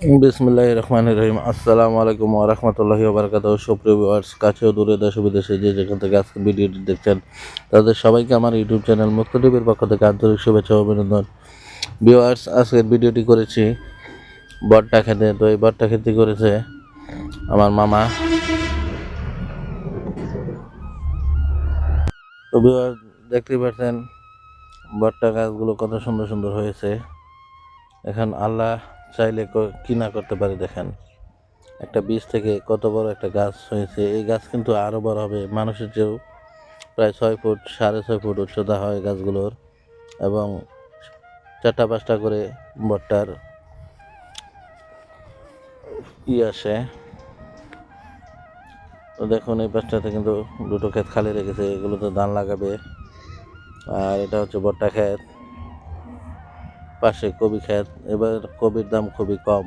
বিসমিল্লাহির রহমানির রহিম। আসসালামু আলাইকুম ওয়া রাহমাতুল্লাহি ওয়া বারাকাতুহু। সুপ্রিয় ভিউয়ার্স, কাছে ও দূরে, দেশ ও বিদেশে যে যেখান থেকে আজকে ভিডিওটি দেখছেন তাদের সবাইকে আমার ইউটিউব চ্যানেল মুক্ত টিভির পক্ষ থেকে আন্তরিক শুভেচ্ছা ও অভিনন্দন। ভিউয়ার্স, আজকের ভিডিওটি করেছি বট্টা খেতে। তো এই বট্টা খেতে করেছে আমার মামা। তো ভিউয়ার্স, দেখতেই পাচ্ছেন বট্টা গাছগুলো কত সুন্দর সুন্দর হয়েছে। এখন আল্লাহ চাইলে কি না করতে পারে। দেখেন, একটা বীজ থেকে কত বড় একটা গাছ হয়েছে। এই গাছ কিন্তু আরও বড় হবে, মানুষের চেয়েও প্রায় 6 ফুট 6.5 ফুট উচ্চতা হয় গাছগুলোর, এবং 4টা 5টা করে বট্টার আসে। তো দেখুন, এই পাশটাতে কিন্তু দুটো ক্ষেত খালি রেখেছে, এগুলোতে ধান লাগাবে। আর এটা হচ্ছে বট্টা ক্ষেত, পাশে কবি ক্ষেত। এবার কবির দাম খুবই কম,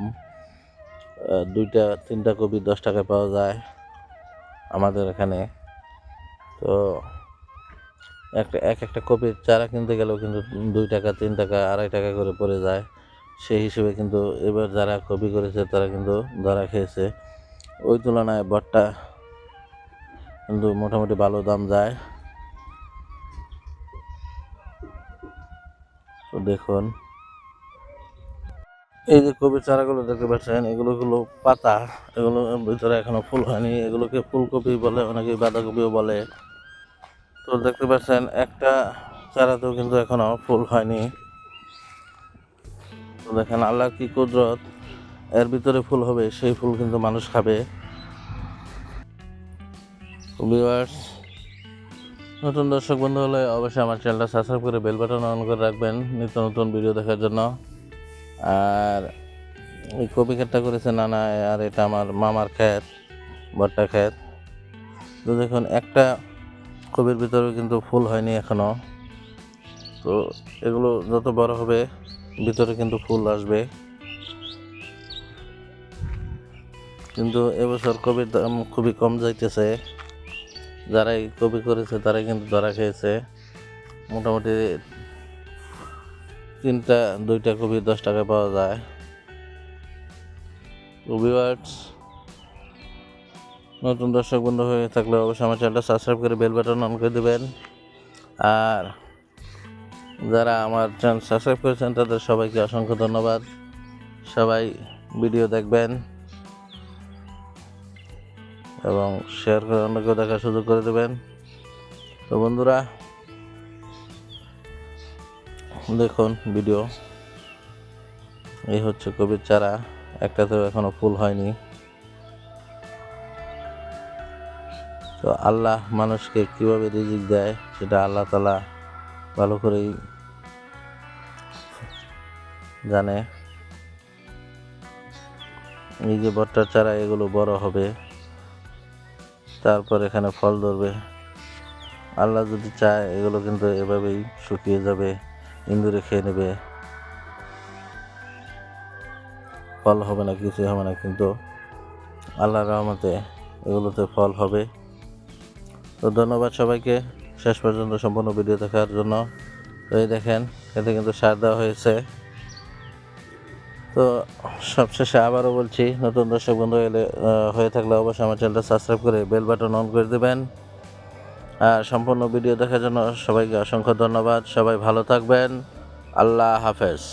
2-3টা কবি 10 টাকায় পাওয়া যায় আমাদের এখানে। তো একটা কপির চারা কিনতে গেলেও কিন্তু 2 টাকা 3 টাকা 2.5 টাকা করে পড়ে যায়। সেই হিসেবে কিন্তু এবার যারা কপি করেছে তারা কিন্তু ধরা খেয়েছে। ওই তুলনায় বট্টা কিন্তু মোটামুটি ভালো দাম যায়। তো দেখুন, এই যে কপির চারাগুলো দেখতে পাচ্ছেন, এগুলো পাতা, এগুলোর ভিতরে এখনো ফুল হয়নি। এগুলোকে ফুলকপি বলে, অনেকে বাঁধাকপিও বলে। তো দেখতে পাচ্ছেন একটা চারাতেও কিন্তু এখনো ফুল হয়নি। তো দেখেন আল্লাহর কি কুদরত, এর ভিতরে ফুল হবে, সেই ফুল কিন্তু মানুষ খাবে। ভিউয়ার্স, নতুন দর্শক বন্ধু হলে অবশ্যই আমার চ্যানেলটা সাবস্ক্রাইব করে বেল বাটন অন করে রাখবেন নিত্য নতুন ভিডিও দেখার জন্য। আর এই কপি ক্ষেতটা করেছে নানা, আর এটা আমার মামার ক্ষেত, বট্টা ক্ষেত। তো দেখুন, একটা কপির ভিতরেও কিন্তু ফুল হয়নি এখনো। তো এগুলো যত বড় হবে ভিতরে কিন্তু ফুল আসবে। কিন্তু এবছর কপির দাম খুবই কম যাইতেছে। যারা এই কপি করেছে তারাই কিন্তু ধরা খেয়েছে। মোটামুটি 2টা কপি 10 টাকায় পাওয়া যায়। ভিউয়ার্স, নতুন দর্শক বন্ধু হয়ে থাকলে অবশ্যই আমার চ্যানেলটা সাবস্ক্রাইব করে বেল বাটন অন করে দেবেন। আর যারা আমার চ্যানেল সাবস্ক্রাইব করেছেন তাদের সবাইকে অসংখ্য ধন্যবাদ। সবাই ভিডিও দেখবেন এবং শেয়ার করে অন্যকেও দেখার সুযোগ করে দেবেন। তো বন্ধুরা, দেখুন ভিডিও, এই হচ্ছে কপির চারা, একটাতেও এখনো ফুল হয়নি। তো আল্লাহ মানুষকে কিভাবে রিজিক দেয় সেটা আল্লাহ তাআলা ভালো করেই জানে। এই যে বট্টার চারা, এগুলো বড় হবে, তারপর এখানে ফল ধরবে। আল্লাহ যদি চায় এগুলো কিন্তু এভাবেই শুকিয়ে যাবে, ইঁদুরে খেয়ে নেবে, ফল হবে না, কিছুই হবে না। কিন্তু আল্লাহর রহমতে এগুলোতে ফল হবে। তো ধন্যবাদ সবাইকে শেষ পর্যন্ত সম্পূর্ণ ভিডিও দেখার জন্য। তো এই দেখেন, এতে কিন্তু সার দেওয়া হয়েছে। তো সবশেষে আবারও বলছি, নতুন দর্শক বন্ধু হয়ে থাকলে অবশ্যই আমার চ্যানেলটা সাবস্ক্রাইব করে বেল বাটন অন করে দেবেন। আর সম্পূর্ণ ভিডিও দেখার জন্য সবাইকে অসংখ্য ধন্যবাদ। সবাই ভালো থাকবেন। আল্লাহ হাফেজ।